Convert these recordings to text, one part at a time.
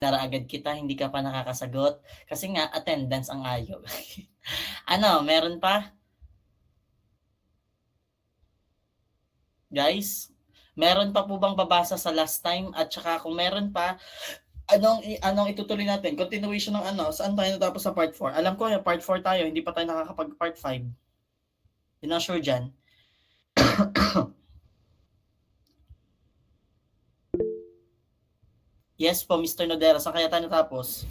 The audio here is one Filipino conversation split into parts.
Tara agad kita, hindi ka pa nakakasagot. Kasi nga, attendance ang ayaw. Meron pa? Guys, meron pa po bang babasa sa last time? At saka kung meron pa, anong itutuloy natin? Continuation ng saan tayo natapos sa part 4? Alam ko, part 4 tayo, hindi pa tayo nakakapag part 5. Hindi na sure dyan. Yes po, Mr. Nodera. Saan kaya tayo natapos?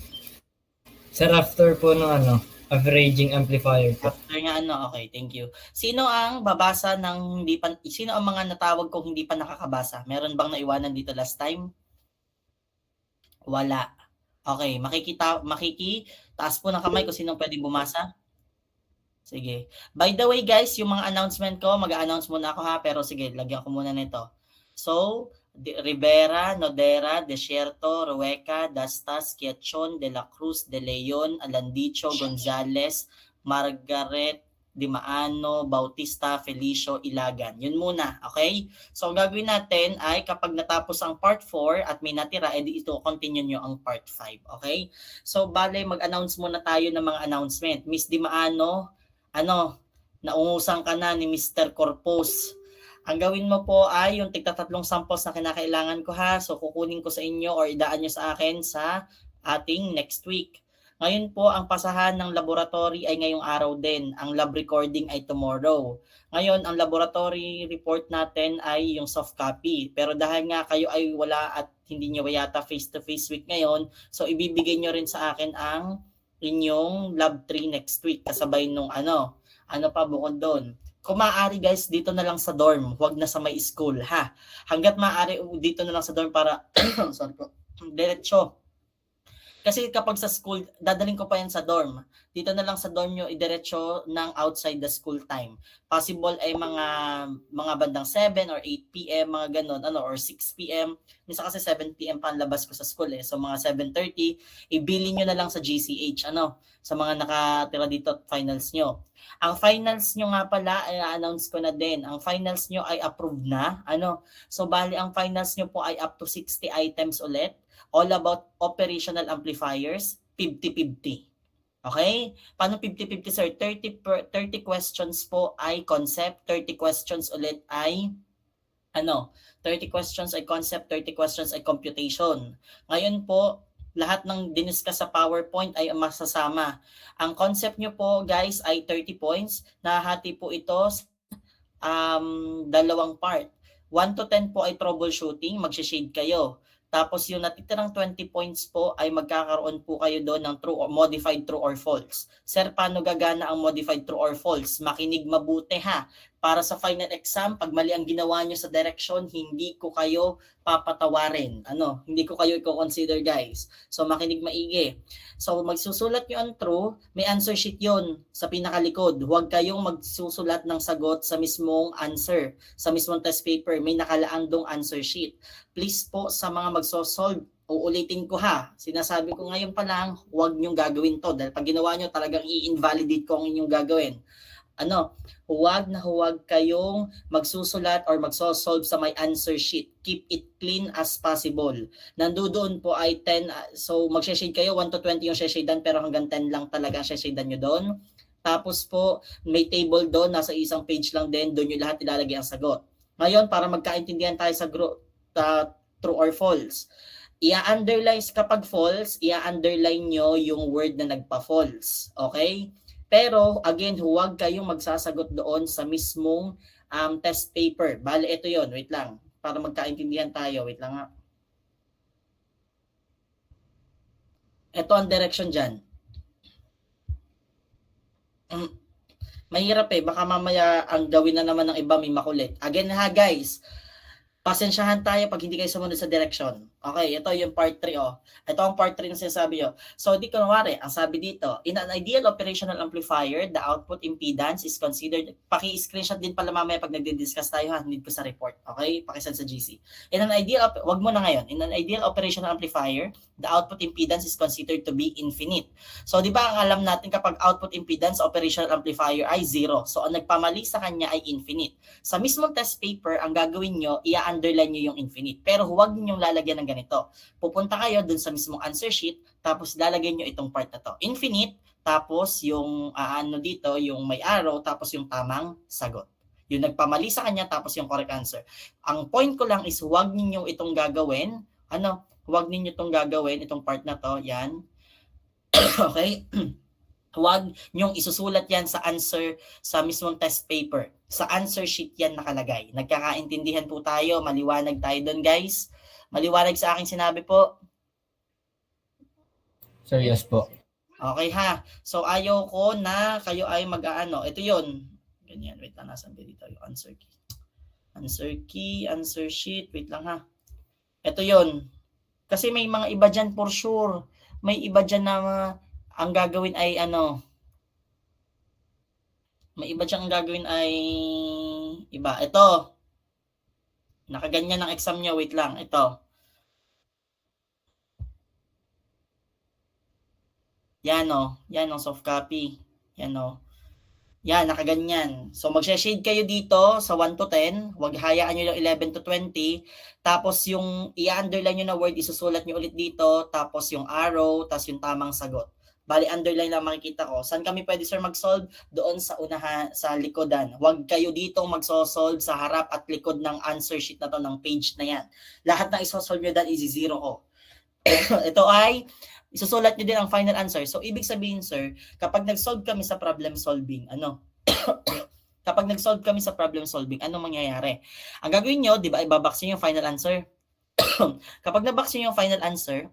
Sir, after po ng averaging amplifier po. After nga okay, thank you. Sino ang babasa ng sino ang mga natawag kong hindi pa nakakabasa? Meron bang naiwanan dito last time? Wala. Okay, taas po ng kamay kung sinong pwedeng bumasa. Sige. By the way guys, yung mga announcement ko, mag-a-announce muna ako ha, pero sige, lagyan ko muna nito. So, Rivera, Nodera, Desierto, Rueca, Dastas, Quiachon, De La Cruz, De Leon, Alandicho, Gonzales, Margaret, Dimaano, Bautista, Felicio, Ilagan. Yun muna, okay? So, ang gagawin natin ay kapag natapos ang part 4 at may natira, edi ito continue nyo ang part 5, okay? So, bale, mag-announce muna tayo ng mga announcement. Miss Dimaano, naungusan ka na ni Mr. Corpus. Ang gawin mo po ay yung tigta-3 samples na kinakailangan ko ha. So kukunin ko sa inyo or idaan nyo sa akin sa ating next week. Ngayon po, ang pasahan ng laboratory ay ngayong araw din. Ang lab recording ay tomorrow. Ngayon, ang laboratory report natin ay yung soft copy. Pero dahil nga kayo ay wala at hindi nyo yata face-to-face week ngayon, so ibibigay nyo rin sa akin ang inyong lab 3 next week. Kasabay nung ano pa bukod doon. Kung maaari guys, dito na lang sa dorm, huwag na sa may school ha. Hanggat maaari dito na lang sa dorm para sorry po, diretso. Kasi kapag sa school, dadaling ko pa yan sa dorm. Dito na lang sa dorm nyo, idiretso ng outside the school time. Possible ay mga bandang 7 or 8 p.m., mga ganun, or 6 p.m. Minsan kasi 7 p.m. pa ang labas ko sa school So mga 7:30, ibili nyo na lang sa GCH, sa mga nakatira dito at finals nyo. Ang finals nyo nga pala, i-announce ko na din. Ang finals nyo ay approved na. So bali, ang finals nyo po ay up to 60 items ulit. All about operational amplifiers, 50-50. Okay? Paano 50-50, sir? 30 questions po ay concept, 30 questions ulit ay 30 questions ay concept, 30 questions ay computation. Ngayon po, lahat ng diniscuss sa PowerPoint ay masasama. Ang concept nyo po, guys, ay 30 points. Nahati po ito sa dalawang part. 1 to 10 po ay troubleshooting, mag-shade kayo. Tapos yung natitirang 20 points po ay magkakaroon po kayo doon ng true or modified true or false. Sir, paano gagana ang modified true or false? Makinig mabuti ha. Para sa final exam, pag mali ang ginawa nyo sa direction, hindi ko kayo papatawarin. Hindi ko kayo i-consider guys. So makinig maigi. So magsusulat nyo ang true, may answer sheet yon sa pinakalikod. Huwag kayong magsusulat ng sagot sa mismong answer, sa mismong test paper. May nakalaan dong answer sheet. Please po sa mga magsosolve, uulitin ko ha. Sinasabi ko ngayon pa lang, huwag nyong gagawin to. Dahil pag ginawa nyo, talagang i-invalidate ko ang inyong gagawin. Huwag kayong magsusulat or magsosolve sa may answer sheet. Keep it clean as possible. Nandoon po ay 10, so mag-shade kayo, 1 to 20 yung shashadan, pero hanggang 10 lang talaga ang shashadan nyo doon. Tapos po, may table doon, nasa isang page lang din, doon yung lahat ilalagay ang sagot. Ngayon, para magkaintindihan tayo sa true or false. Ia-underline kapag false, ia-underline nyo yung word na nagpa-false. Okay? Pero, again, huwag kayong magsasagot doon sa mismong test paper. Bale, ito yon. Wait lang. Para magkaintindihan tayo. Wait lang nga. Ito ang direction dyan. Mahirap baka mamaya ang gawin na naman ng iba may makulit. Again ha guys, pasensyahan tayo pag hindi kayo sumunod sa direction. Okay, ito yung part 3 Ito ang part 3 na sinasabi nyo. So, di kunwari, ang sabi dito, in an ideal operational amplifier, the output impedance is considered, paki-screenshot din pala mamaya pag nagdi-discuss tayo ha, need ko sa report. Okay, pakisend sa GC. In an ideal, wag mo na ngayon, in an ideal operational amplifier, the output impedance is considered to be infinite. So, di ba ang alam natin kapag output impedance operational amplifier ay 0. So, ang nagpamali sa kanya ay infinite. Sa mismong test paper, ang gagawin nyo, i-underline nyo yung infinite. Pero huwag ninyong lalagyan ng ganito. Pupunta kayo dun sa mismong answer sheet, tapos lalagay nyo itong part na to. Infinite, tapos yung dito, yung may arrow, tapos yung tamang sagot. Yung nagpamali sa kanya, tapos yung correct answer. Ang point ko lang is huwag ninyo itong gagawin. Huwag ninyo itong gagawin, itong part na to, yan. Okay? Huwag nyong isusulat yan sa answer sa mismong test paper. Sa answer sheet yan nakalagay. Nagkakaintindihan po tayo, maliwanag tayo doon guys. Maliwanag sa aking sinabi po. Sir, yes po. Okay ha. So ayaw ko na kayo ay mag-aano. Ito yun. Ganyan. Wait lang, nasan dito yung answer key. Answer key, answer sheet. Wait lang ha. Ito yun. Kasi may mga iba dyan for sure. May iba dyan na ang gagawin ay may iba dyan ang gagawin ay iba. Ito. Nakaganyan ng exam nyo. Wait lang. Ito. Yan o. Yan o. Soft copy. Yan o. Yan. Nakaganyan. So mag-shade kayo dito sa 1 to 10. Huwag hayaan nyo yung 11 to 20. Tapos yung i-underline nyo na word, isusulat nyo ulit dito. Tapos yung arrow. Tapos yung tamang sagot. Bali, underline lang makikita ko. Saan kami pwede, sir, mag-solve? Doon sa unahan, sa likodan. Huwag kayo dito magsosolve sa harap at likod ng answer sheet na to, ng page na yan. Lahat na isosolve nyo dyan is zero ko. Ito ay, isusulat nyo din ang final answer. So, ibig sabihin, sir, kapag nag-solve kami sa problem solving, kapag nag-solve kami sa problem solving, ano mangyayari? Ang gagawin nyo, di ba, ibabox nyo yung final answer. Kapag nabox nyo yung final answer,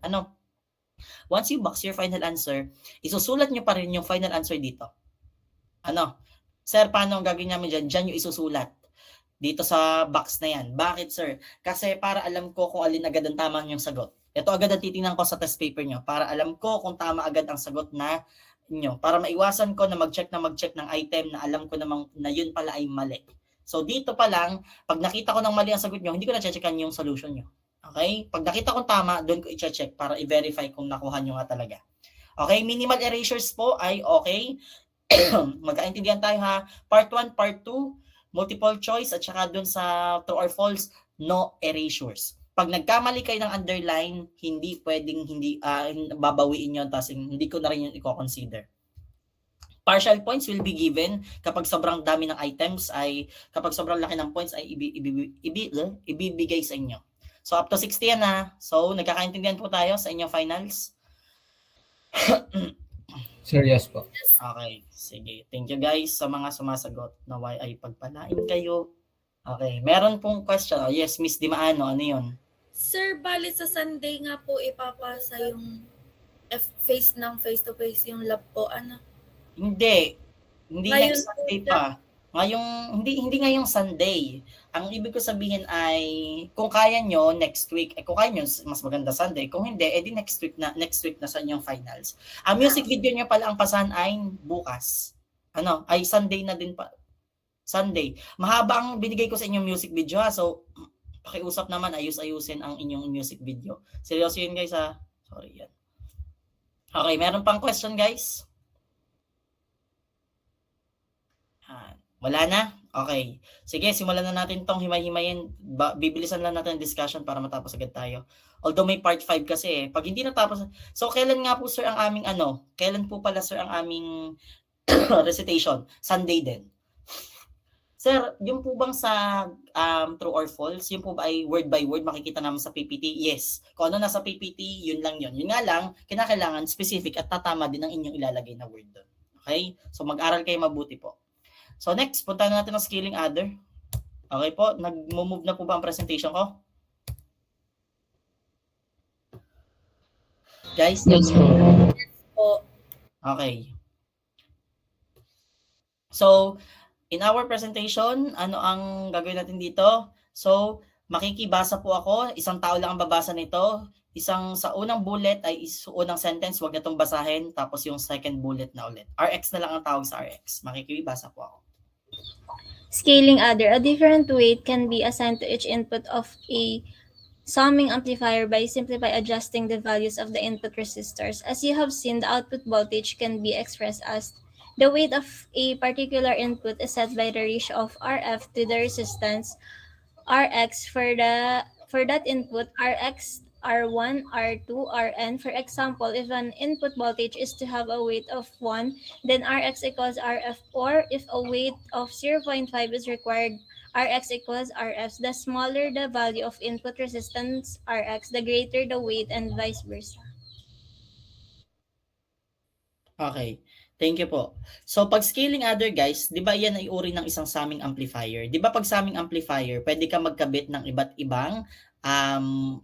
once you box your final answer, isusulat nyo pa rin yung final answer dito. Sir, paano ang gagawin namin dyan? Dyan yung isusulat. Dito sa box na yan. Bakit, sir? Kasi para alam ko kung alin agad ang tama yung sagot. Ito agad ang titingnan ko sa test paper nyo. Para alam ko kung tama agad ang sagot na nyo. Para maiwasan ko na mag-check ng item na alam ko namang na yun pala ay mali. So, dito pa lang, pag nakita ko ng mali ang sagot nyo, hindi ko na checkan yung solution nyo. Okay? Pag nakita kong tama, doon ko i-check para i-verify kung nakuha nyo nga talaga. Okay? Minimal erasures po ay okay. Magkaintindihan tayo ha. Part 1, Part 2, multiple choice at saka doon sa true or false, no erasures. Pag nagkamali kayo ng underline, hindi pwedeng babawiin yun tapos hindi ko na rin yun i-consider. Partial points will be given kapag sobrang dami ng items kapag sobrang laki ng points ay ibibigay sa inyo. So, up to 60 yan ha. So, nagkakaintindihan po tayo sa inyong finals. Sir, yes po. Okay, sige. Thank you guys sa mga sumasagot. Naway ay pagpalain kayo. Okay, meron pong question. Yes, Miss Dimaano, ano yun? Sir, bali sa Sunday nga po ipapasa yung face-to-face yung lab po. Hindi. Hindi Ngayon next Sunday pa. Hindi ngayong Sunday. Ang ibig ko sabihin ay kung kaya nyo next week, kung kaya nyo mas maganda Sunday, kung hindi, edi next week na sa inyong finals. Ang music video nyo pala ang pasahan ay bukas. Ay Sunday na din pa. Sunday. Mahaba ang binigay ko sa inyong music video ha. So pakiusap naman, ayusin ang inyong music video. Seryoso yun guys ha. Sorry yan. Okay, meron pang question guys? Wala na? Okay. Sige, simulan na natin tong himay-himayin. Bibilisan lang natin ang discussion para matapos agad tayo. Although may part 5 kasi Pag hindi natapos, so kailan nga po sir ang aming Kailan po pala sir ang aming recitation? Sunday din. Sir, yung po bang sa true or false, yung po ba ay word by word makikita naman sa PPT? Yes. Kung ano nasa PPT, yun lang yun. Yun nga lang, kinakailangan specific at tatama din ang inyong ilalagay na word doon. Okay? So mag-aral kayo mabuti po. So next, punta natin ang scaling adder. Okay po, nag-move na po ba ang presentation ko? Guys? Yes Po. Okay. So, in our presentation, ano ang gagawin natin dito? So, makikibasa po ako. Isang tao lang ang babasa nito. Sa unang bullet ay unang sentence, wag na itong basahin. Tapos yung second bullet na ulit. RX na lang ang tawag sa RX. Makikibasa po ako. Scaling adder. A different weight can be assigned to each input of a summing amplifier by simply adjusting the values of the input resistors. As you have seen, the output voltage can be expressed as the weight of a particular input is set by the ratio of RF to the resistance Rx for that input. R1, R2, Rn. For example, if an input voltage is to have a weight of 1, then Rx equals Rf, or if a weight of 0.5 is required, Rx equals Rf. The smaller the value of input resistance Rx, the greater the weight, and vice versa. Okay. Thank you po. So, pag scaling adder guys, di ba yan ay uri ng isang summing amplifier? Di ba pag summing amplifier, pwede ka magkabit ng iba't ibang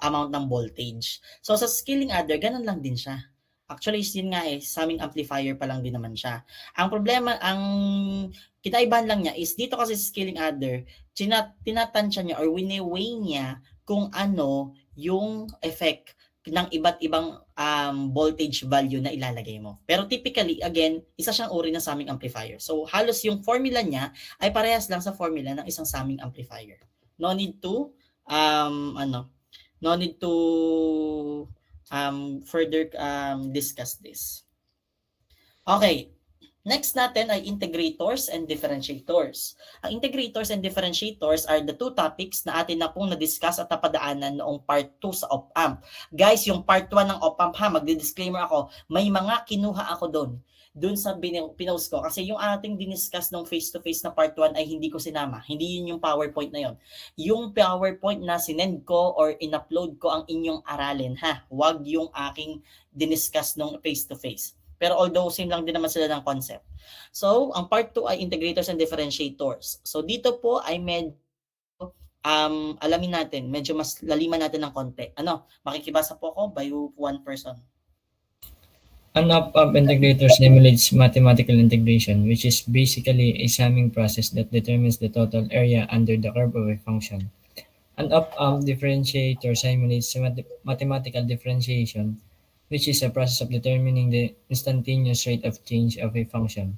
amount ng voltage. So, sa scaling adder, ganun lang din siya. Actually, yun nga summing amplifier pa lang din naman siya. Ang problema, ang kinaibahan lang niya is dito kasi sa scaling adder, tinatansya niya or wini-weigh niya kung ano yung effect ng iba't ibang voltage value na ilalagay mo. Pero typically, again, isa siyang uri ng summing amplifier. So, halos yung formula niya ay parehas lang sa formula ng isang summing amplifier. No need to further discuss this. Okay. Next natin ay integrators and differentiators. Ang integrators and differentiators are the two topics na atin na pong na-discuss at napadaanan noong part 2 sa op-amp. Guys, yung part 1 ng op-amp ha, magdi-disclaimer ako, may mga kinuha ako doon sa pinost ko. Kasi yung ating diniscuss nung face-to-face na part 1 ay hindi ko sinama. Hindi yun yung PowerPoint na yun. Yung PowerPoint na sinend ko or in-upload ko ang inyong aralin ha. Huwag yung aking diniscuss nung face-to-face. Pero although same lang din naman sila ng concept. So, ang part 2 ay integrators and differentiators. So, dito po ay alamin natin, medyo mas laliman natin ng konti. Makikibasa po ako by one person. An op-amp integrator simulates mathematical integration, which is basically a summing process that determines the total area under the curve of a function. An op-amp differentiator simulates mathematical differentiation, which is a process of determining the instantaneous rate of change of a function.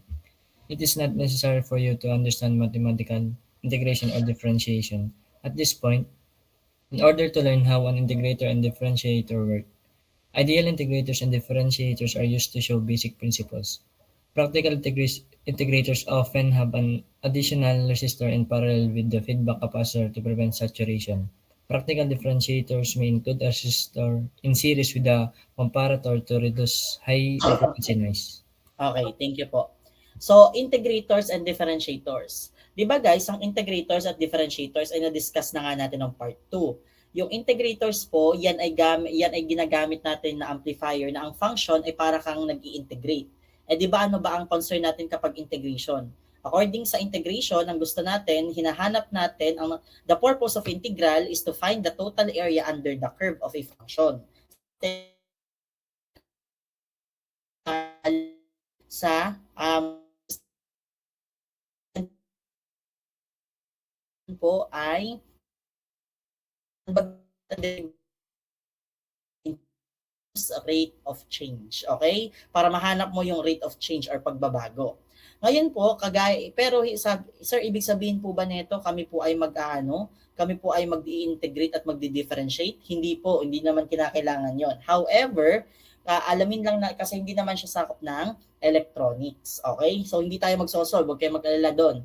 It is not necessary for you to understand mathematical integration or differentiation. At this point, in order to learn how an integrator and differentiator work, ideal integrators and differentiators are used to show basic principles. Practical integrators often have an additional resistor in parallel with the feedback capacitor to prevent saturation. Practical differentiators may include a resistor in series with a comparator to reduce high frequency noise. Okay, thank you po. So, integrators and differentiators. Di ba guys, ang integrators at differentiators ay na-discuss na nga natin ng part 2. Yung integrators po, yan ay ginagamit natin na amplifier na ang function ay para kang nag-i-integrate. Di ba ano ba ang concern natin kapag integration? According sa integration, ang gusto natin, hinahanap natin, the purpose of integral is to find the total area under the curve of a function. Sa po ay rate of change, okay? Para mahanap mo yung rate of change or pagbabago. Ngayon po, pero sir, ibig sabihin po ba nito kami po ay kami po ay mag-i-integrate at magdi-differentiate? Hindi po, hindi naman kinakailangan yon. However, alamin lang na kasi hindi naman siya sakop ng electronics, okay? So hindi tayo magsosolve, huwag kayo mag-alala doon.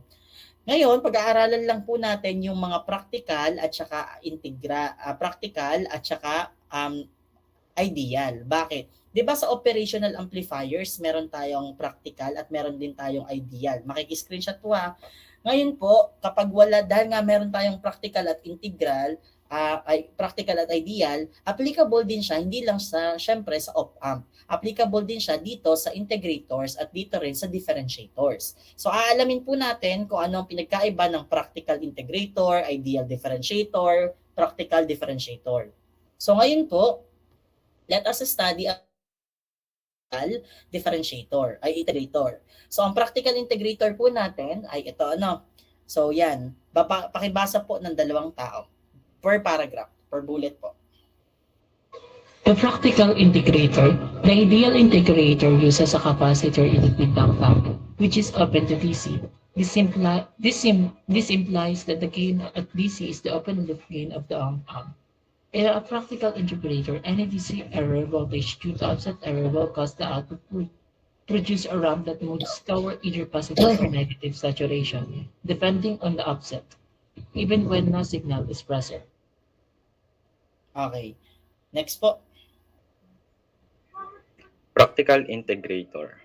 Ngayon, pag-aaralan lang po natin yung mga practical at saka ideal. Bakit? 'Di ba sa operational amplifiers, meron tayong practical at meron din tayong ideal. Makiki-screenshot po ha. Ngayon po, kapag wala, dahil nga meron tayong practical at integral, practical at ideal, applicable din siya, hindi lang syempre sa op-amp. Applicable din siya dito sa integrators at dito rin sa differentiators. So, aalamin po natin kung ano ang pinagkaiba ng practical integrator, ideal differentiator, practical differentiator. So, ngayon po, let us study differentiator, ay integrator. So, ang practical integrator po natin ay ito, So, yan. Pakibasa po ng 2 tao. Per paragraph, per bullet po. The practical integrator. The ideal integrator uses a capacitor in the feedback valve, which is open to DC. This implies that the gain at DC is the open loop gain of the op-amp. In a practical integrator, any DC error voltage due to offset error will cause the output to produce a ramp that moves toward either positive or negative saturation, depending on the offset, even when no signal is present. Okay. Next po. Practical integrator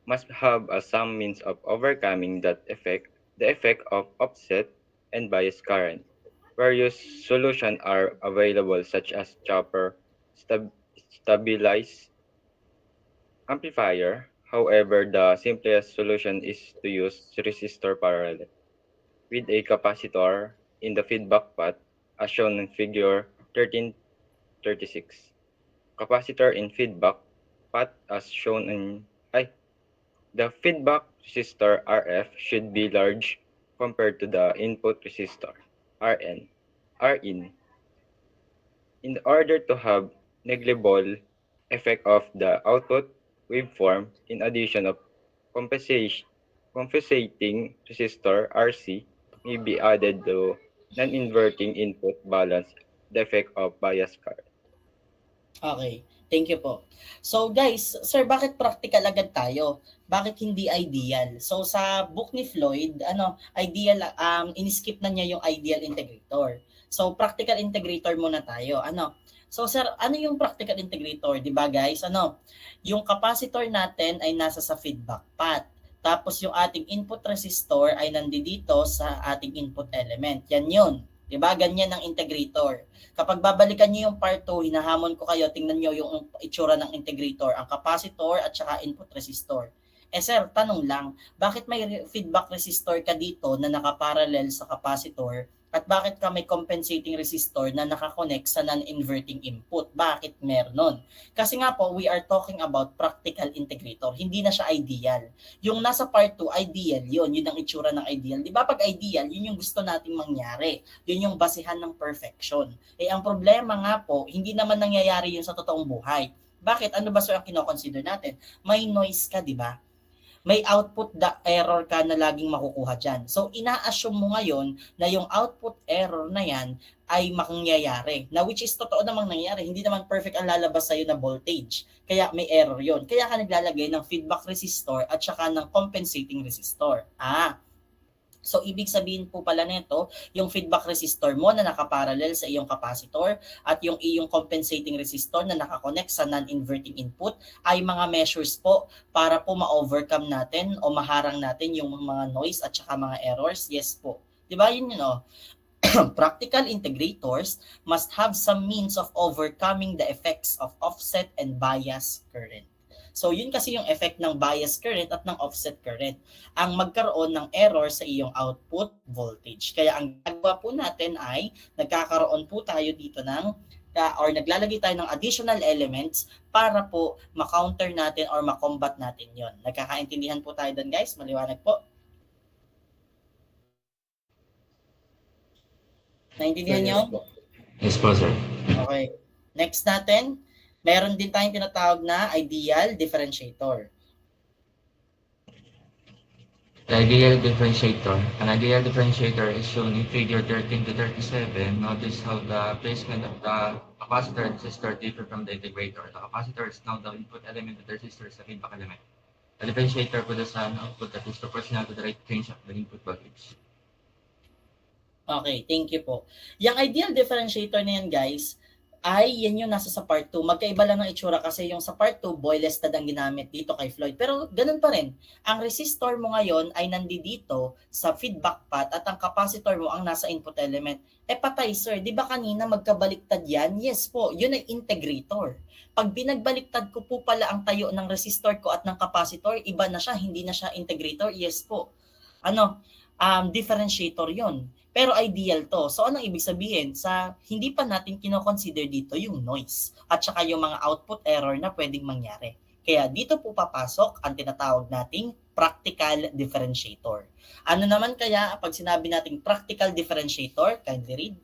must have some means of overcoming the effect of offset and bias current. Various solutions are available such as chopper, stabilized amplifier. However, the simplest solution is to use resistor parallel with a capacitor in the feedback path as shown in figure 1336. Capacitor in feedback path as shown in the feedback resistor RF should be large compared to the input resistor RN, Rin, in order to have negligible effect of the output waveform. In addition of compensating resistor RC may be added to non-inverting input balance the effect of bias current. Okay, thank you po. So guys, sir, bakit practical agad tayo? Bakit hindi ideal? So sa book ni Floyd, ideal, in-skip na niya yung ideal integrator. So practical integrator muna tayo. So sir, ano yung practical integrator, 'di ba guys? Yung capacitor natin ay nasa sa feedback path. Tapos yung ating input resistor ay nandito sa ating input element. Yan yun. 'Di ba? Ganyan ang integrator. Kapag babalikan niyo yung part 2, hinahamon ko kayo, tingnan niyo yung itsura ng integrator, ang capacitor at saka input resistor. Sir, tanong lang, bakit may feedback resistor ka dito na nakaparallel sa capacitor at bakit ka may compensating resistor na nakakonect sa non-inverting input? Bakit meron? Kasi nga po, we are talking about practical integrator. Hindi na siya ideal. Yung nasa part 2, ideal yun. Yun ang itsura ng ideal. Di ba pag ideal, yun yung gusto nating mangyari. Yun yung basihan ng perfection. Ang problema nga po, hindi naman nangyayari yun sa totoong buhay. Bakit? Ano ba so ang kinoconsider natin? May noise ka, di ba? May output error ka na laging makukuha dyan. So, ina-assume mo ngayon na yung output error na yan ay mangyayari. Na which is totoo namang nangyayari. Hindi naman perfect ang lalabas sa'yo na voltage. Kaya may error yon. Kaya ka naglalagay ng feedback resistor at saka ng compensating resistor. So, ibig sabihin po pala nito, yung feedback resistor mo na nakaparallel sa iyong capacitor at yung iyong compensating resistor na nakakonect sa non-inverting input ay mga measures po para po ma-overcome natin o maharang natin yung mga noise at saka mga errors. Yes po. Diba yun Practical integrators must have some means of overcoming the effects of offset and bias current. So, yun kasi yung effect ng bias current at ng offset current. Ang magkaroon ng error sa iyong output voltage. Kaya ang gagawa po natin ay nagkakaroon po tayo dito ng or naglalagay tayo ng additional elements para po ma-counter natin or ma-combat natin yon. Nagkakaintindihan po tayo doon guys? Maliwanag po? Naintindihan nyo? Yes po, sir. Okay. Next natin, meron din tayong tinatawag na ideal differentiator. The ideal differentiator. An ideal differentiator is shown in figure 13 to 37. Notice how the placement of the capacitor and resistor differ from the integrator. The capacitor is now the input element and the resistor is the feedback element. The differentiator produces an output that is proportional to the rate change of the input voltage. Okay, thank you po. Yung ideal differentiator na yan guys, ay yan yung nasa sa part 2. Magkaiba lang ng itsura kasi yung sa part 2, boylested ang ginamit dito kay Floyd. Pero ganun pa rin. Ang resistor mo ngayon ay nandito sa feedback path at ang capacitor mo ang nasa input element. Patay sir, di ba kanina magkabaliktad yan? Yes po, yun ay integrator. Pag binagbaliktad ko po pala ang tayo ng resistor ko at ng capacitor, iba na siya, hindi na siya integrator? Yes po. Differentiator yon. Pero ideal to. So anong ibig sabihin? Hindi pa natin kino-consider dito yung noise at saka yung mga output error na pwedeng mangyari. Kaya dito po papasok ang tinatawag nating practical differentiator. Ano naman kaya pag sinabi nating practical differentiator? Kindly read.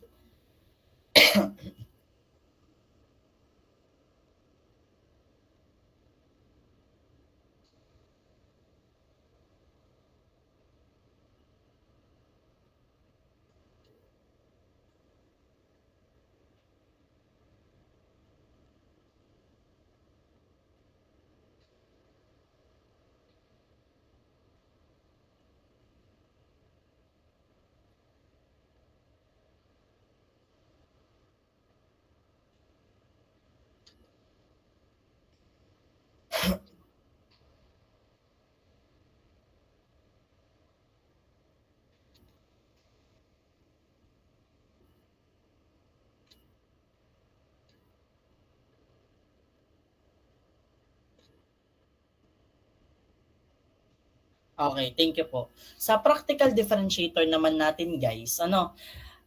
Okay, thank you po. Sa practical differentiator naman natin guys,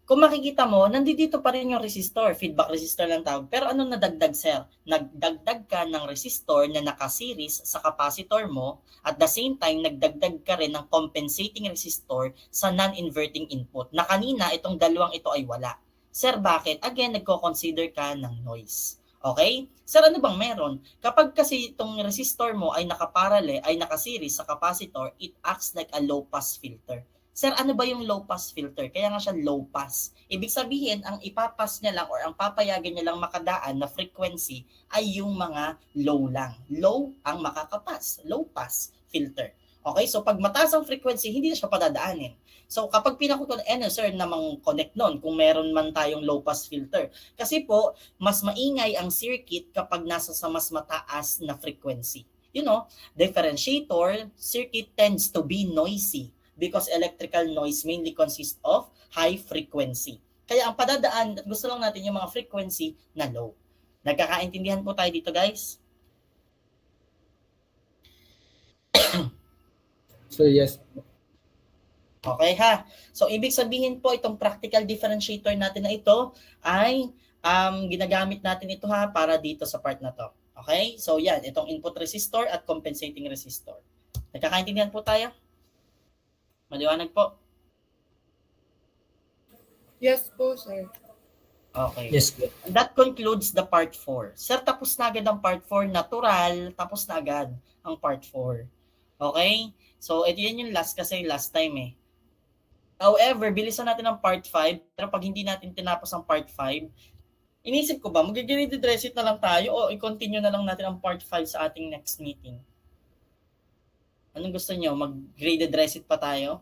kung makikita mo, nandito pa rin yung resistor, feedback resistor lang tawag. Pero ano nadagdag, sir? Nagdagdag ka ng resistor na nakaseries sa capacitor mo, at the same time, nagdagdag ka rin ng compensating resistor sa non-inverting input. Na kanina, itong dalawang ito ay wala. Sir, bakit? Again, nagko-consider ka ng noise. Okay? Sir, ano bang meron? Kapag kasi itong resistor mo ay nakaseries sa capacitor, it acts like a low-pass filter. Sir, ano ba yung low-pass filter? Kaya nga siya low-pass. Ibig sabihin, ang ipapass niya lang or ang papayagan niya lang makadaan na frequency ay yung mga low lang. Low ang makakapass. Low-pass filter. Okay? So, pag mataas ang frequency, hindi na siya padadaanin. So, kapag pinakutol, sir, namang connect nun kung meron man tayong low-pass filter. Kasi po, mas maingay ang circuit kapag nasa sa mas mataas na frequency. Differentiator circuit tends to be noisy because electrical noise mainly consists of high frequency. Kaya ang padadaan, gusto lang natin yung mga frequency na low. Nagkakaintindihan po tayo dito, guys? So, yes. Okay ha. So, ibig sabihin po, itong practical differentiator natin na ito ay ginagamit natin ito ha para dito sa part na to. Okay? So, yan. Itong input resistor at compensating resistor. Nagkakaintindihan po tayo? Maliwanag po? Yes po, sir. Okay. Yes po. That concludes the part 4. Sir, tapos na agad ang part 4. Natural, tapos na agad ang part 4. Okay? So, ito yan yung last kasi last time eh. However, bilisan natin ang part 5. Pero pag hindi natin tinapos ang part 5, inisip ko ba, mag-grade-address it na lang tayo o i-continue na lang natin ang part 5 sa ating next meeting? Anong gusto nyo? Mag-grade-address it pa tayo?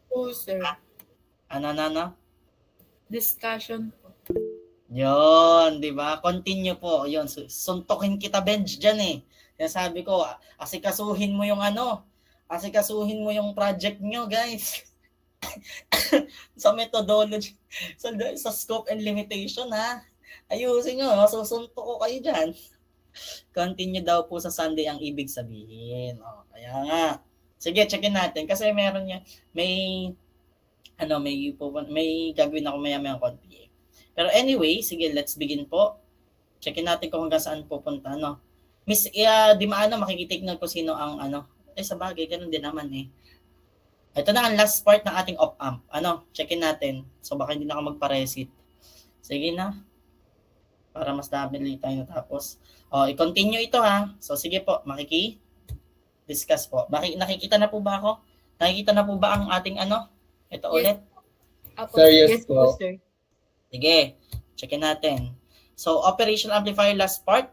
Po, sir. Ano? Discussion po. Yon, di ba? Continue po. Yon, suntokin kita bench dyan eh. Kaya sabi ko, asikasuhin mo yung asikasuhin mo yung project nyo, guys. Sa methodology, sa scope and limitation, ha? Ayusin nyo, susuntok ko kayo dyan. Continue daw po sa Sunday ang ibig sabihin. Kaya nga. Sige, checkin natin. Kasi meron niya, may gagawin ako maya-maya konti. Pero anyway, sige, let's begin po. Checkin natin kung hanggang saan pupunta, Miss, di maano, makikitake na kung sino ang sa bagay, ganun din naman eh. Ito na ang last part ng ating op-amp. Checkin natin. So baka hindi na ako magpa-resit. Sige na. Para mas dami tayo natapos. I-continue ito ha. So sige po, discuss po. Nakikita na po ba ako? Nakikita na po ba ang ating Ito Yes. ulit. Apo. Sir, yes po. sir. Sige, checkin natin. So, operational amplifier last part,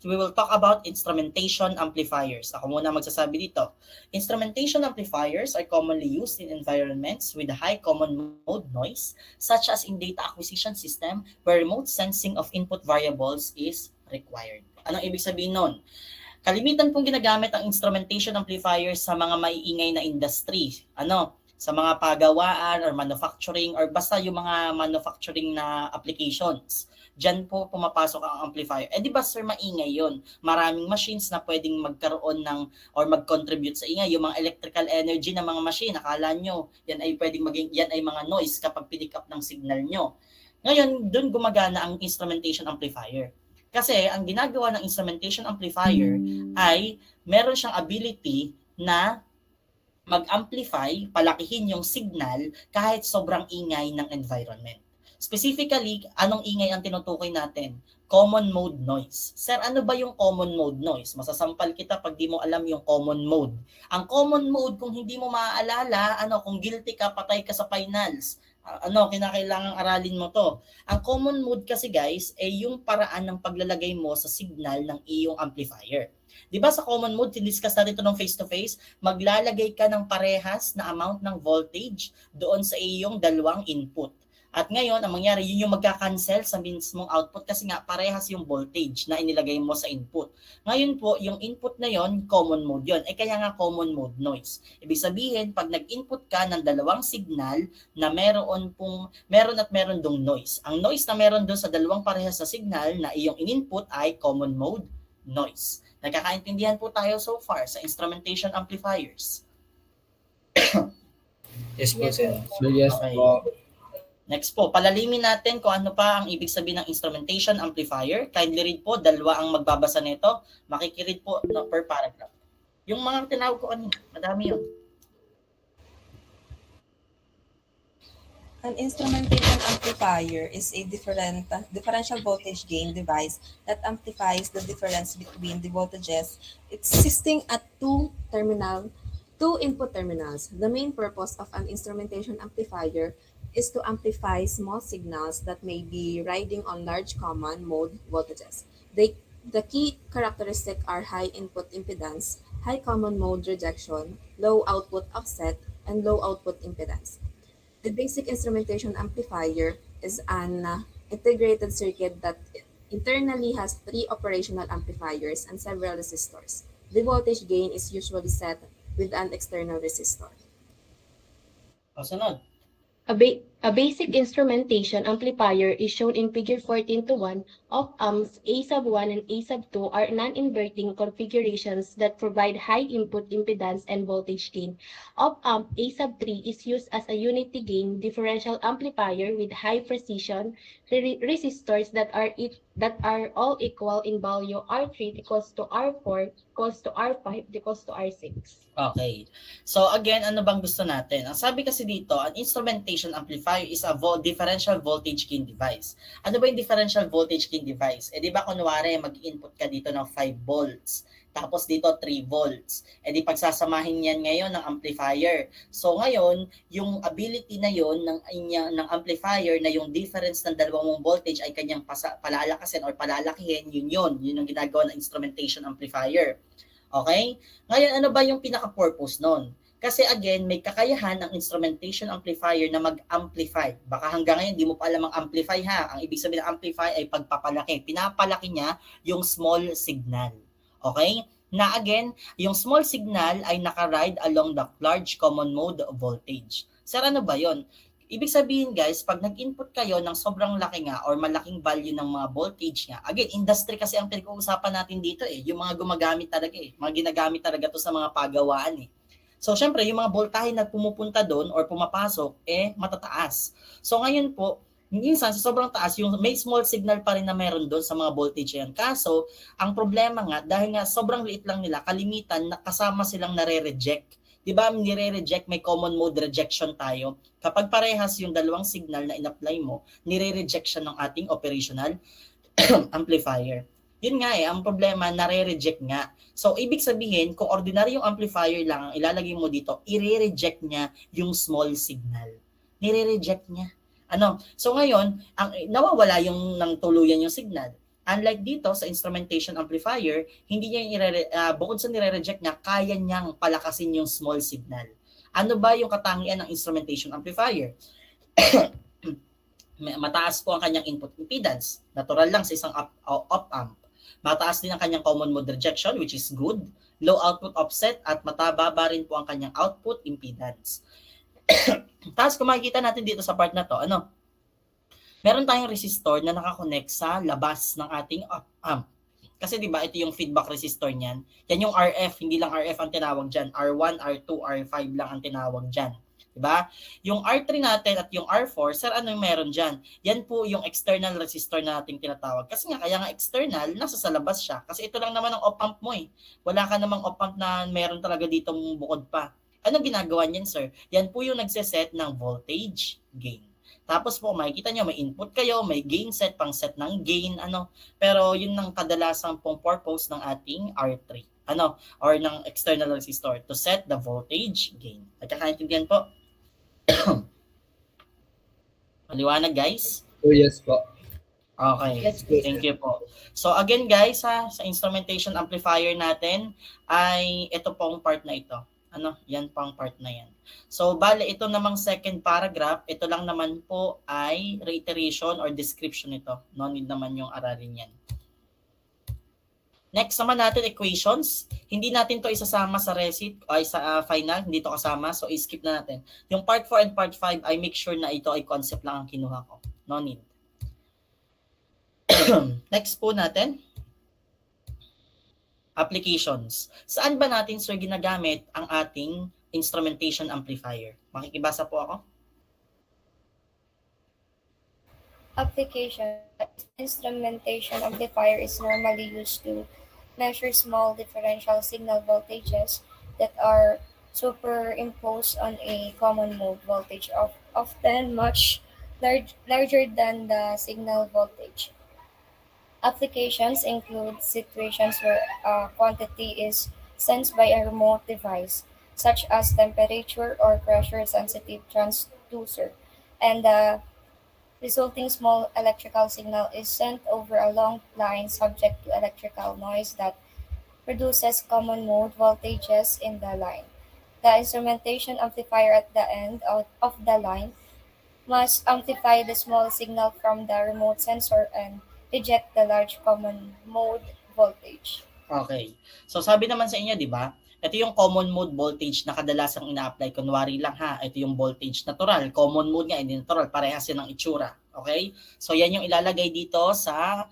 we will talk about instrumentation amplifiers. Ako muna magsasabi dito. Instrumentation amplifiers are commonly used in environments with a high common mode noise, such as in data acquisition system where remote sensing of input variables is required. Anong ibig sabihin nun? Kalimitan pong ginagamit ang instrumentation amplifiers sa mga maiingay na industry. Sa mga pagawaan or manufacturing or basta yung mga manufacturing na applications. Diyan po pumapasok ang amplifier. Di ba sir, maingay yun? Maraming machines na pwedeng magkaroon ng or mag-contribute sa ingay. Yung mga electrical energy ng mga machine, akala nyo, yan ay mga noise kapag pinick up ng signal nyo. Ngayon, dun gumagana ang instrumentation amplifier. Kasi ang ginagawa ng instrumentation amplifier ay meron siyang ability na mag-amplify, palakihin yung signal kahit sobrang ingay ng environment. Specifically, anong ingay ang tinutukoy natin? Common mode noise. Sir, ano ba yung common mode noise? Masasampal kita pag di mo alam yung common mode. Ang common mode, kung hindi mo maaalala, kung guilty ka, patay ka sa finals. Kinakailangang aralin mo to. Ang common mode kasi guys, ay yung paraan ng paglalagay mo sa signal ng iyong amplifier. Di ba sa common mode, discuss natin ito ng face-to-face, maglalagay ka ng parehas na amount ng voltage doon sa iyong dalawang input. At ngayon, ang mangyari, yun yung magka-cancel sa mismong output kasi nga parehas yung voltage na inilagay mo sa input. Ngayon po, yung input na yon common mode yon. Kaya nga common mode noise. Ibig sabihin, pag nag-input ka ng dalawang signal na meron dong noise. Ang noise na meron doon sa dalawang parehas na signal na iyong in-input ay common mode noise. Nagkakaintindihan po tayo so far sa instrumentation amplifiers. Yes po, Yes. sir. So yes Okay. po. Next po, palalimin natin kung ano pa ang ibig sabihin ng instrumentation amplifier. Kindly read po, dalawa ang magbabasa nito. Makikiread po per paragraph. Yung mga tinawag ko kanina, madami yun. An instrumentation amplifier is a differential voltage gain device that amplifies the difference between the voltages existing at two input terminals. The main purpose of an instrumentation amplifier is to amplify small signals that may be riding on large common mode voltages. The key characteristics are high input impedance, high common mode rejection, low output offset, and low output impedance. The basic instrumentation amplifier is an integrated circuit that internally has 3 operational amplifiers and several resistors. The voltage gain is usually set with an external resistor. O, sunod. A basic instrumentation amplifier is shown in figure 14:1. Op-amps A sub 1 and A sub 2 are non-inverting configurations that provide high input impedance and voltage gain. Op-amp A sub 3 is used as a unity gain differential amplifier with high precision resistors that are all equal in value. R3 equals to R4 equals to R5 equals to R6. Okay. So again, ano bang gusto natin? Ang sabi kasi dito, an instrumentation amplifier is a differential voltage gain device. Ano ba yung differential voltage gain device? Eh di ba kunwari mag-input ka dito ng 5 volts, tapos dito 3 volts. Eh di pagsasamahin yan ngayon ng amplifier. So ngayon, yung ability na yon ng amplifier na yung difference ng dalawang voltage ay kanyang palalakasin or palalakihin, yun ang ginagawa ng instrumentation amplifier. Okay? Ngayon, ano ba yung pinaka-purpose nun? Kasi again, may kakayahan ng instrumentation amplifier na mag-amplify. Baka hanggang ngayon, di mo pa alam ang amplify ha. Ang ibig sabihin ng amplify ay pagpapalaki. Pinapalaki niya yung small signal. Okay? Na again, yung small signal ay nakaride along the large common mode voltage. Sir, ano ba yon? Ibig sabihin guys, pag nag-input kayo ng sobrang laki nga or malaking value ng mga voltage nga, again, industry kasi ang pinag-uusapan natin dito yung mga gumagamit talaga mga ginagamit talaga to sa mga pagawaan So syempre, yung mga voltahe na pumupunta doon or pumapasok, matataas. So ngayon po, minsan sa sobrang taas, yung may small signal pa rin na meron doon sa mga voltage yan. Kaso, ang problema nga, dahil nga sobrang liit lang nila, kalimitan, kasama silang nare-reject. Diba, nire-reject, may common mode rejection tayo. Kapag parehas yung dalawang signal na in-apply mo, nire-reject siya ng ating operational amplifier. Yun nga ang problema, nare-reject nga. So, ibig sabihin, kung ordinary yung amplifier lang ang ilalagay mo dito, i-reject niya yung small signal. Nire-reject niya. So ngayon, nawawala yung nang tuluyan yung signal. Unlike dito sa instrumentation amplifier, hindi niya bukod sa nire-reject niya, kaya niyang palakasin yung small signal. Ano ba yung katangian ng instrumentation amplifier? Mataas po ang kanyang input impedance. Natural lang sa isang op-amp. Mataas din ang kanyang common mode rejection, which is good. Low output offset at matababa rin po ang kanyang output impedance. Tapos kung makikita natin dito sa part na to, meron tayong resistor na nakakonect sa labas ng ating amp. Kasi di ba ito yung feedback resistor niyan. Yan yung RF, hindi lang RF ang tinawag diyan. R1, R2, R5 lang ang tinawag diyan. Di ba? Yung R3 natin at yung R4, sir, ano yung meron diyan? Yan po yung external resistor na nating tinatawag. Kasi nga kaya nga external, nasa sa labas siya. Kasi ito lang naman ang op-amp mo Wala ka namang op-amp na meron talaga dito bukod pa. Anong ginagawa niyan, sir? Yan po yung nagse-set ng voltage gain. Tapos po, makikita nyo, may input kayo, may gain set, pang set ng gain, Pero yun ang kadalasan pong purpose ng ating R3, or ng external resistor to set the voltage gain. Nagkakaintindihan po? Maliwanag, guys? So yes po. Okay, Yes, thank you po. So again, guys, sa instrumentation amplifier natin, ay ito pong part na ito. Yan pang part na yan. So, bale, ito namang second paragraph, ito lang naman po ay reiteration or description ito. No need naman yung aralin yan. Next naman natin, equations. Hindi natin to isasama sa recit ay sa final, hindi to kasama. So, i-skip na natin. Yung part 4 and part 5, I make sure na ito ay concept lang ang kinuha ko. No need. Next po natin. Applications. Saan ba natin, sir, ginagamit ang ating instrumentation amplifier? Makikibasa po ako. Application. Instrumentation amplifier is normally used to measure small differential signal voltages that are superimposed on a common mode voltage often much larger than the signal voltage. Applications include situations where a quantity is sensed by a remote device, such as temperature or pressure sensitive transducer, and the resulting small electrical signal is sent over a long line subject to electrical noise that produces common mode voltages in the line. The instrumentation amplifier at the end of the line must amplify the small signal from the remote sensor and reject the large common mode voltage. Okay. So sabi naman sa inyo, di ba? Ito yung common mode voltage na kadalasang ina-apply. Kunwari lang ha, ito yung voltage natural. Common mode nga, hindi natural. Parehas yun ng itsura. Okay? So yan yung ilalagay dito sa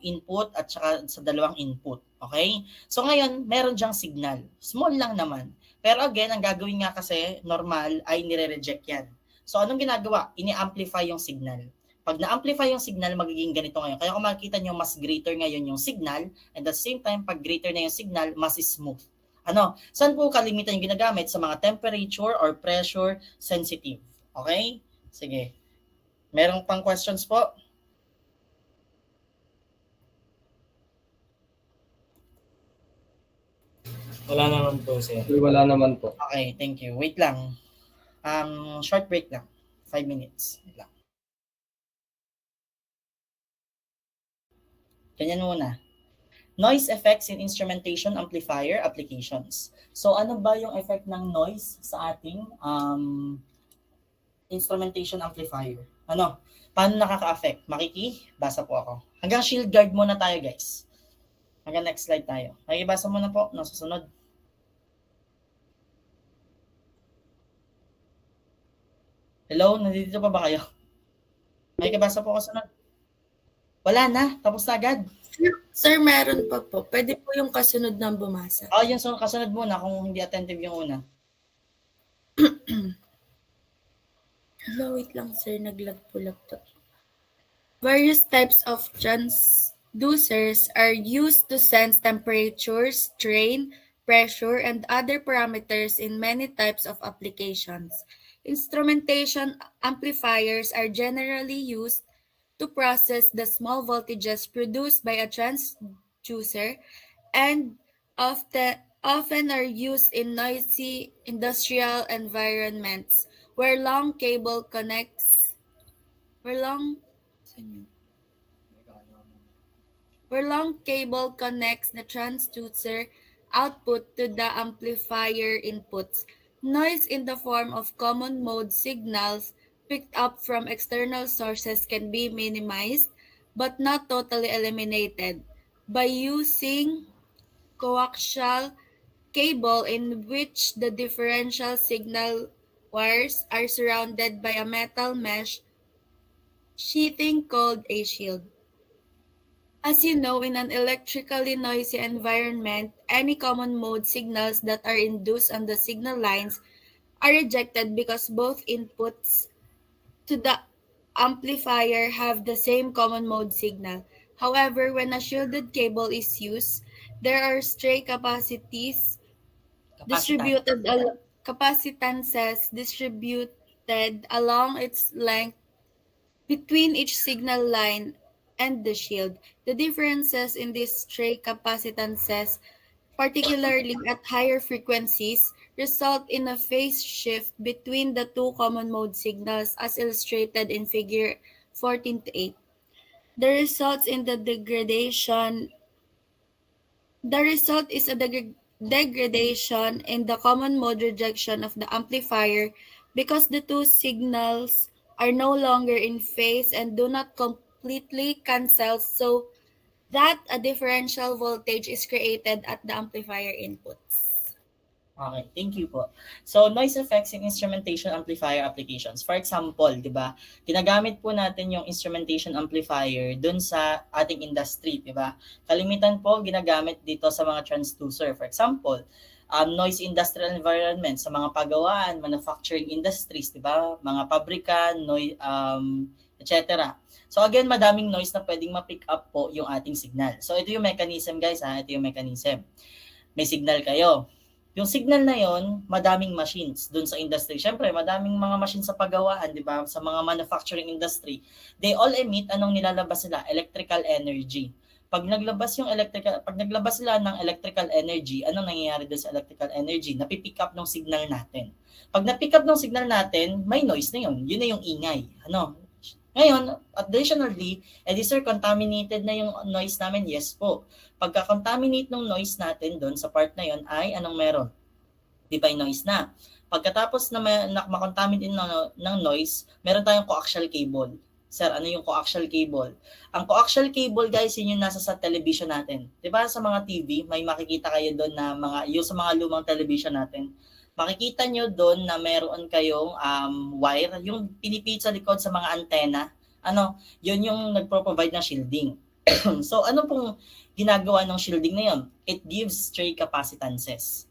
input at saka sa dalawang input. Okay? So ngayon, meron dyang signal. Small lang naman. Pero again, ang gagawin nga kasi normal ay nire-reject yan. So anong ginagawa? Ini-amplify yung signal. Pag na-amplify yung signal, magiging ganito ngayon. Kaya kung makikita nyo, mas greater ngayon yung signal, and at the same time, pag greater na yung signal, mas smooth. Ano? Saan po kalimitan yung ginagamit? Sa mga temperature or pressure sensitive. Okay? Sige. Merong pang questions po? Wala naman po, sir. Wala naman po. Okay, thank you. Wait lang. Short break lang. 5 minutes. Wait lang. Ganyan muna. Noise effects in instrumentation amplifier applications. So ano ba yung effect ng noise sa ating instrumentation amplifier? Ano? Paano nakaka-affect? Makikibasa po ako. Hanggang shield guard muna tayo, guys. Hanggang next slide tayo. Makikibasa muna po. Susunod. Hello? Nandito pa ba kayo? Makikibasa po ako sunod. Wala na. Tapos na agad. Sir, meron pa po. Pwede po yung kasunod ng bumasa. Yung kasunod muna kung hindi attentive yung una. Hello, wait lang sir. Naglag po laptop. Various types of transducers are used to sense temperature, strain, pressure, and other parameters in many types of applications. Instrumentation amplifiers are generally used to process the small voltages produced by a transducer and often are used in noisy industrial environments where long cable connects the transducer output to the amplifier inputs. Noise in the form of common mode signals picked up from external sources can be minimized but not totally eliminated by using coaxial cable in which the differential signal wires are surrounded by a metal mesh sheathing called a shield. As you know, in an electrically noisy environment, any common mode signals that are induced on the signal lines are rejected because both inputs to the amplifier have the same common mode signal. However, when a shielded cable is used, there are stray capacitances distributed along its length between each signal line and the shield. The differences in these stray capacitances, particularly at higher frequencies, result in a phase shift between the two common mode signals as illustrated in figure 14 to 8. The result is a degradation in the common mode rejection of the amplifier because the two signals are no longer in phase and do not completely cancel, so that a differential voltage is created at the amplifier inputs. Okay, thank you po. So, noise effects in instrumentation amplifier applications. For example, di ba, ginagamit po natin yung instrumentation amplifier dun sa ating industry, di ba? Kalimitan po ginagamit dito sa mga transducer. For example, noise industrial environment sa mga pagawaan, manufacturing industries, di ba? Mga pabrika, noise, etc. So again, madaming noise na pwedeng ma-pick up po yung ating signal. So ito yung mechanism guys, ito yung mechanism. May signal kayo. Yung signal na yon, madaming machines dun sa industry. Syempre, madaming mga machines sa paggawaan, di ba? Sa mga manufacturing industry. They all emit, anong nilalabas nila? Electrical energy. Pag naglabas sila ng electrical energy, anong nangyayari dun sa electrical energy? Napipick up ng signal natin. Pag napick up ng signal natin, may noise na yun. Yun na yung ingay. Ngayon, additionally, sir, contaminated na yung noise namin? Yes po. Pagka-contaminate ng noise natin doon sa part na yon ay anong meron? Di ba yung noise na? Pagkatapos na makontaminate ng noise, meron tayong coaxial cable. Sir, ano yung coaxial cable? Ang coaxial cable, guys, yun yung nasa sa television natin. Di ba sa mga TV, may makikita kayo doon na yung sa mga lumang television natin, makikita nyo doon na meron kayong wire, yung pinipit sa likod sa mga antena, yun yung nagpro-provide ng shielding. So, ano pong ginagawa ng shielding na yun? It gives stray capacitances.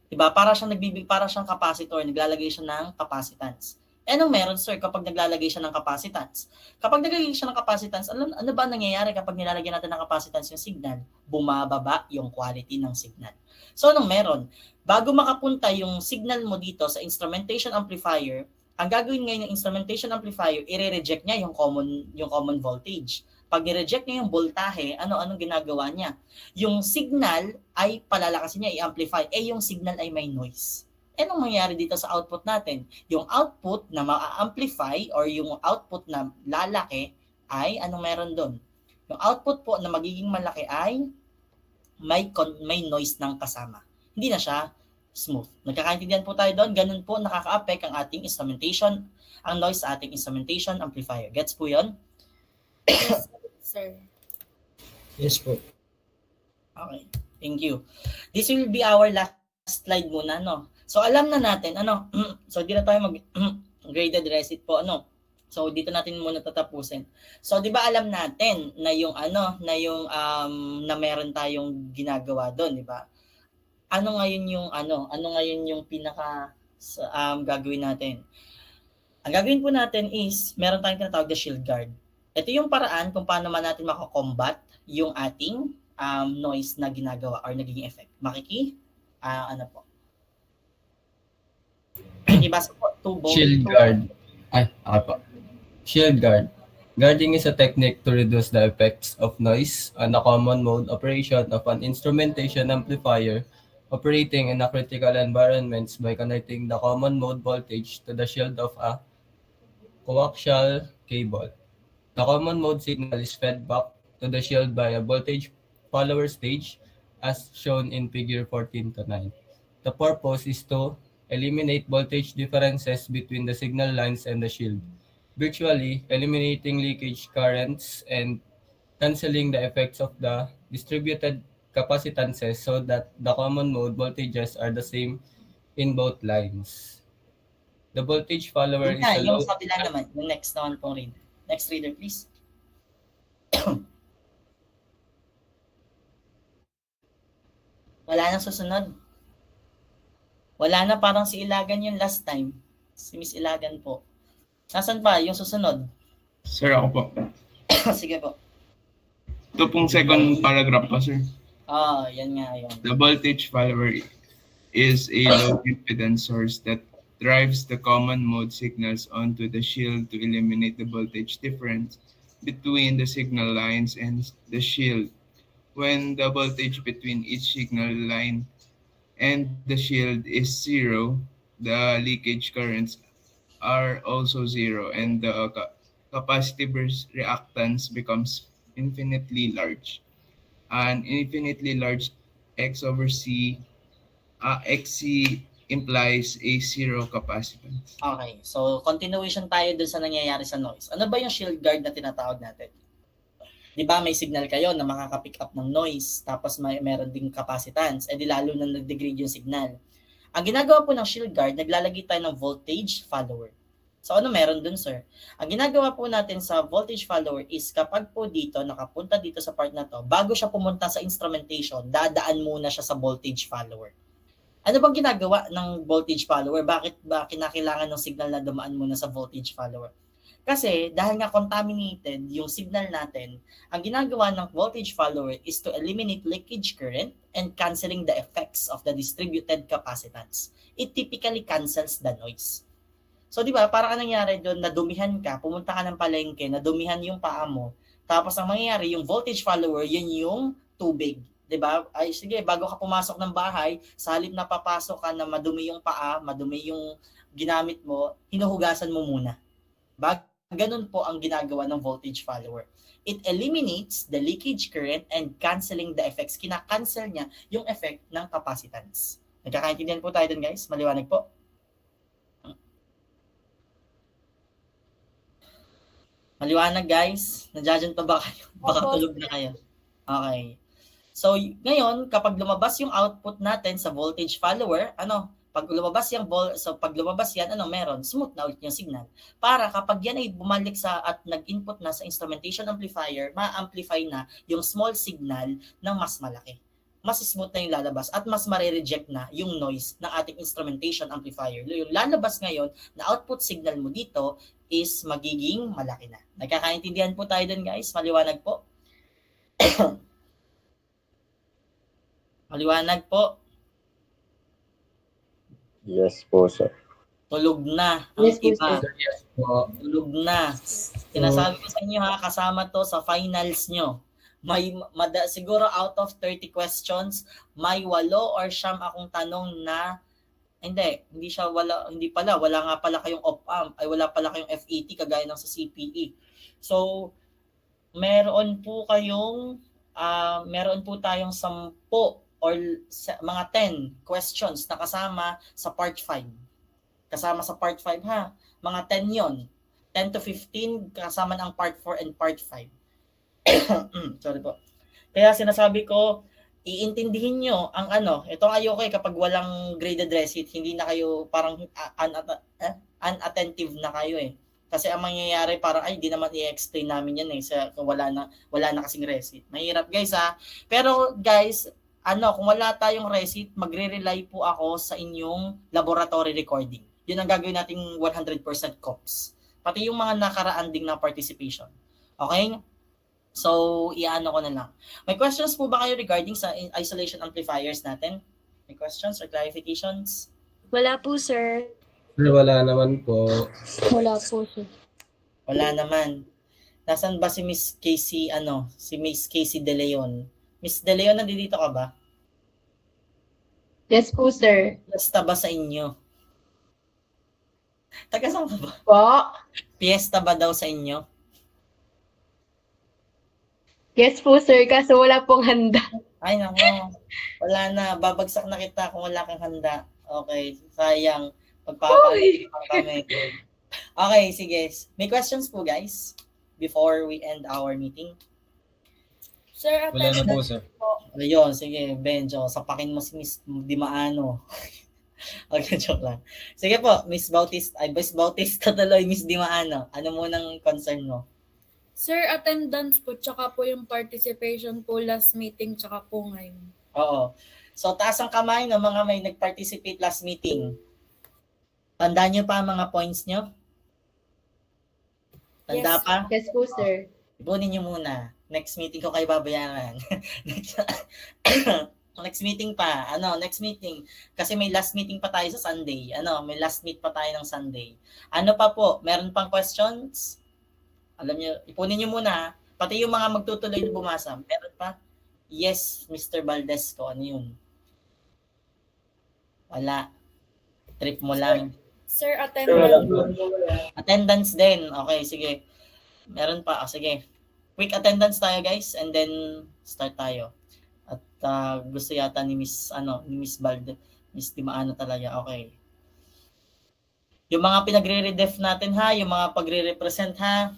Diba? Para siyang capacitor, naglalagay siya ng capacitance. Anong meron, sir, kapag naglalagay siya ng capacitance? Kapag naglalagay siya ng capacitance, ano ba nangyayari kapag nilalagyan natin ng capacitance yung signal? Bumababa yung quality ng signal. So, anong meron? Bago makapunta yung signal mo dito sa instrumentation amplifier, ang gagawin ngayon ng instrumentation amplifier, i-reject niya yung common voltage. Pag i-reject niya yung voltahe, anong ginagawa niya? Yung signal ay palalakasin niya, i-amplify. Yung signal ay may noise. Anong mangyayari dito sa output natin? Yung output na ma-amplify or yung output na lalaki ay anong meron doon? Yung output po na magiging malaki ay may noise ng kasama. Hindi na siya smooth. Nagkakaintindihan po tayo doon. Ganun po nakaka-affect ang ating instrumentation, ang noise sa ating instrumentation amplifier. Gets po yun? Yes, sir. Yes po. Okay. Thank you. This will be our last slide muna, no? So, alam na natin, so, di na tayo mag-graded receipt po, So, dito natin muna tatapusin. So, di ba alam natin na yung, na meron tayong ginagawa doon, di ba? Ano ngayon yung pinaka gagawin natin? Ang gagawin po natin is, meron tayong tinatawag na shield guard. Ito yung paraan kung paano man natin makakombat yung ating noise na ginagawa or nagiging effect. Po? Ibasa po, Shield guard. Okay po. Shield guard. Guarding is a technique to reduce the effects of noise on a common mode operation of an instrumentation amplifier operating in a critical environments by connecting the common mode voltage to the shield of a coaxial cable. The common mode signal is fed back to the shield by a voltage follower stage as shown in figure 14-9. The purpose is to eliminate voltage differences between the signal lines and the shield, virtually eliminating leakage currents and canceling the effects of the distributed capacitances so that the common mode voltages are the same in both lines. The voltage follower is a yung kabila naman, yung next naman pong reader. Next reader, please. Wala nang susunod. Wala na, parang si Ilagan yung last time. Si Miss Ilagan po. Nasaan pa yung susunod? Sir, ako po. Sige po. Ito pong second paragraph po, sir. Yan nga yun. The voltage follower is a low impedance source that drives the common mode signals onto the shield to eliminate the voltage difference between the signal lines and the shield. When the voltage between each signal line and the shield is zero, the leakage currents are also zero, and the capacitive reactance becomes infinitely large. An infinitely large X over C, XC implies a zero capacitance. Okay, so continuation tayo dun sa nangyayari sa noise. Ano ba yung shield guard na tinatawag natin? Di ba may signal kayo na makaka-pick up ng noise, tapos meron ding capacitance, di lalo na nag-degrade yung signal. Ang ginagawa po ng shield guard, naglalagay tayo ng voltage follower. So ano meron dun, sir? Ang ginagawa po natin sa voltage follower is kapag po dito, nakapunta dito sa part na to, bago siya pumunta sa instrumentation, dadaan muna siya sa voltage follower. Ano bang ginagawa ng voltage follower? Bakit ba kinakailangan ng signal na dumaan muna sa voltage follower? Kasi dahil nga contaminated yung signal natin, ang ginagawa ng voltage follower is to eliminate leakage current and canceling the effects of the distributed capacitance. It typically cancels the noise. So di ba, parang anong nangyari doon, nadumihan ka, pumunta ka ng palengke, nadumihan yung paa mo, tapos ang mangyayari, yung voltage follower, yun yung tubig. Di ba? Ay sige, bago ka pumasok ng bahay, sa halip na papasok ka na madumi yung paa, madumi yung ginamit mo, hinuhugasan mo muna. Ganun po ang ginagawa ng voltage follower. It eliminates the leakage current and canceling the effects. Kina-cancel niya yung effect ng capacitance. Nagkakaintindihan po tayo dun, guys? Maliwanag po. Maliwanag, guys? Nandiyan pa ba kayo? Baka tulog na kayo. Okay. So, ngayon, kapag lumabas yung output natin sa voltage follower, pag lumabas yan, meron? Smooth na ulit yung signal. Para kapag yan ay bumalik sa at nag-input na sa instrumentation amplifier, ma-amplify na yung small signal ng mas malaki. Mas smooth na yung lalabas at mas mare-reject na yung noise ng ating instrumentation amplifier. Yung lalabas ngayon na output signal mo dito is magiging malaki na. Nagkakaintindihan po tayo dun, guys? Maliwanag po? Maliwanag po? Yes po, sir. Tulog na. Yes, po, Iba. sir. Yes po. Tulog na. Sinasabi ko sa inyo ha, kasama to sa finals nyo. Siguro out of 30 questions, may 8 or 9 akong tanong na wala nga pala kayong op-amp, wala pala kayong FET kagaya ng sa CPE. So, meron po tayong 10 or mga 10 questions na kasama sa part 5. Kasama sa part 5 ha. Mga 10 yon. 10 to 15 kasama ng part 4 and part 5. Sorry po. Kaya sinasabi ko, iintindihin nyo ang itong ayoko kapag walang graded receipt, hindi na kayo parang unattentive na kayo eh. Kasi ang mangyayari parang di naman i-explain namin yan kung wala na kasing receipt. Mahirap guys ha. Pero guys, kung wala tayong receipt, magre-rely po ako sa inyong laboratory recording. Yun ang gagawin nating 100% COPS. Pati yung mga nakaraan ding na participation. Okay? So, iano ko na lang. May questions po ba kayo regarding sa isolation amplifiers natin? May questions or clarifications? Wala po, sir. Wala naman po. Wala po, sir. Wala naman. Nasaan ba si Miss Casey, si Miss Casey De Leon? Miss De Leon, nandito ka ba? Yes po, sir. Fiesta ba sa inyo? Taga saan ka ba? Po. Fiesta ba daw sa inyo? Yes po, sir. Kaso wala pong handa. Ay, nako. Wala na. Babagsak na kita kung wala kang handa. Okay. Sayang. Pagpapalit kami. Okay, sige. May questions po, guys, before we end our meeting? Sir, Wala na po, sir. Ayun, sige, Benjo. Sapakin mo si Miss Dimaano. Okay, joke lang. Sige po, Miss Bautista tuloy, Miss Dimaano. Ano munang concern mo? Sir, attendance po, tsaka po yung participation po last meeting, tsaka po ngayon. Oo. So, taas ang kamay ng mga may nag-participate last meeting. Tandaan nyo pa ang mga points nyo? Tanda Yes. pa? Yes po, sir. Ipunin nyo muna. Next meeting ko kayo babayaran. Next meeting pa. Next meeting. Kasi may last meeting pa tayo sa Sunday. May last meet pa tayo ng Sunday. Ano pa po? Meron pang questions? Alam nyo, ipunin nyo muna. Pati yung mga magtutuloy na bumasa. Meron pa? Yes, Mr. Valdez ko. Ano yun? Wala. Trip mo lang. Sir, attendance. Attendance din. Okay, sige. Meron pa. Sige. Quick attendance tayo, guys. And then, start tayo. At gusto yata ni Miss Valdez. Miss Dimaano talaga. Okay. Yung mga pinagre-redef natin ha. Yung mga pagre-represent ha.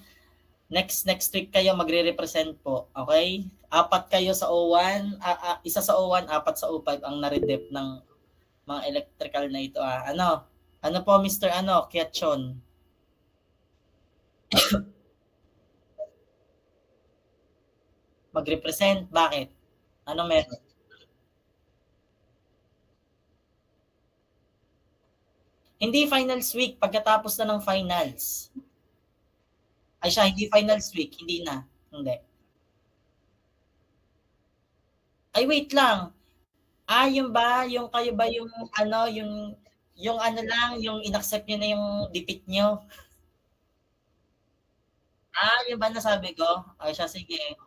Next week kayo magre-represent po. Okay? 4 kayo sa O1, isa sa O1, 4 sa O5 ang na-redef ng Mga electrical na ito Ano? Ano po Mr. Kiatchon? Mag-represent? Bakit? Ano meron? Hindi finals week, pagkatapos na ng finals. Ay siya, hindi finals week, hindi na. Hindi. Ay, wait lang. Yung ba, yung kayo ba yung yung inaccept nyo na yung dipit nyo? Yung ba nasabi ko? Ay siya, sige.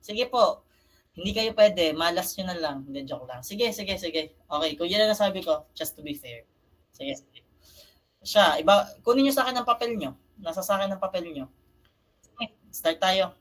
Sige po. Hindi kayo pwede, malas nyo na lang. Hindi, joke lang. Sige. Okay, kung yun na nasabi ko, just to be fair. Sige. Siya, kunin nyo sa akin ang papel nyo. Nasa sa akin ang papel nyo. Sige, start tayo.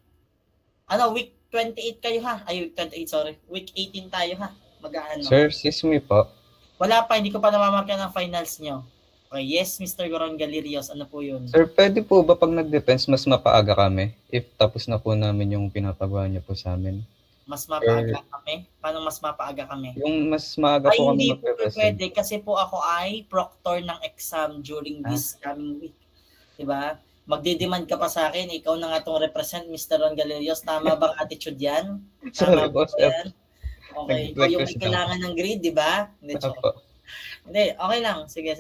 Week 28 kayo ha? Week 28, sorry. Week 18 tayo ha? Mag-aano? Sir, excuse me po. Wala pa, hindi ko pa namamarka ng finals nyo. Okay, yes, Mr. Goron Galerios, ano po yun? Sir, pwede po ba pag nag-defense mas mapaaga kami? If tapos na po namin yung pinapagawa niyo po sa amin. Mas mapaaga kami? Paano mas mapaaga kami? Yung mas maaga po kami hindi po mag-represent. pwede kasi po ako ay proctor ng exam during this coming week. Diba? Magdidemand ka pa sa akin, ikaw na nga itong represent, Mr. Ron Galerios. Tama bang attitude yan? Sorry, Tama boss. ba yan? Okay, ikaw yung may kailangan ng grade, di ba? Hindi, okay lang. Sige.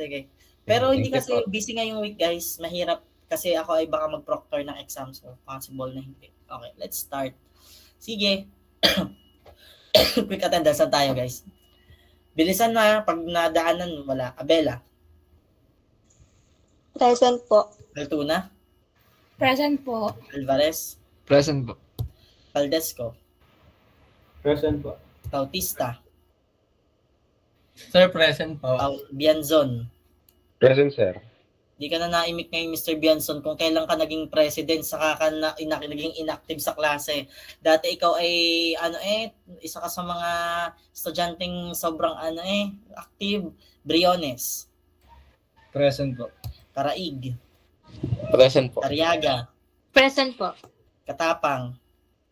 Pero hindi kasi busy ngayong week, guys. Mahirap kasi ako ay baka mag-proctor ng exam. So, possible na hindi. Okay, let's start. Sige. Quick attendance na tayo, guys. Bilisan na. Pag nadaanan, wala. Abela. Present po. Altuna. Present po. Alvarez. Present po. Valdesco. Present po. Bautista. Sir, present po. Bianzon. Present, sir. Di ka na naimik ngayon, Mr. Bianzon, kung kailan ka naging president, saka ka naging inactive sa klase. Dati ikaw ay, isa ka sa mga estudyanteng sobrang, active. Briones. Present po. Karaig. Present po. Ariaga. Present po. Katapang.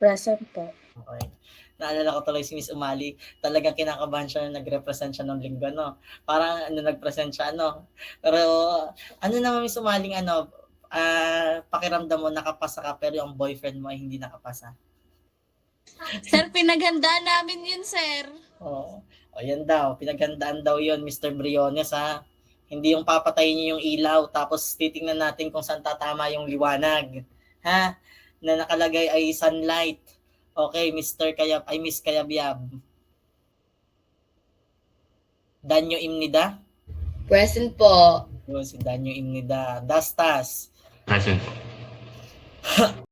Present po. Okay. Naalala ko tuloy si Miss Umali, talagang kinakabahan siya na nag-represent siya ng linggo, Parang nag-present siya, Pero naman Miss Umaling, pakiramdam mo nakapasa ka pero yung boyfriend mo ay hindi nakapasa. Sir, pinaghandaan namin yun, sir. Oo. Yan daw, pinaghandaan daw yun, Mr. Briones, ha? Hindi yung papatayin niyo yung ilaw, tapos titingnan natin kung saan tatama yung liwanag. Ha? Na nakalagay ay sunlight. Okay, Miss Kayabyab. Danyo Imnida? Present po. Si Danyo Imnida. Dastas? Present po.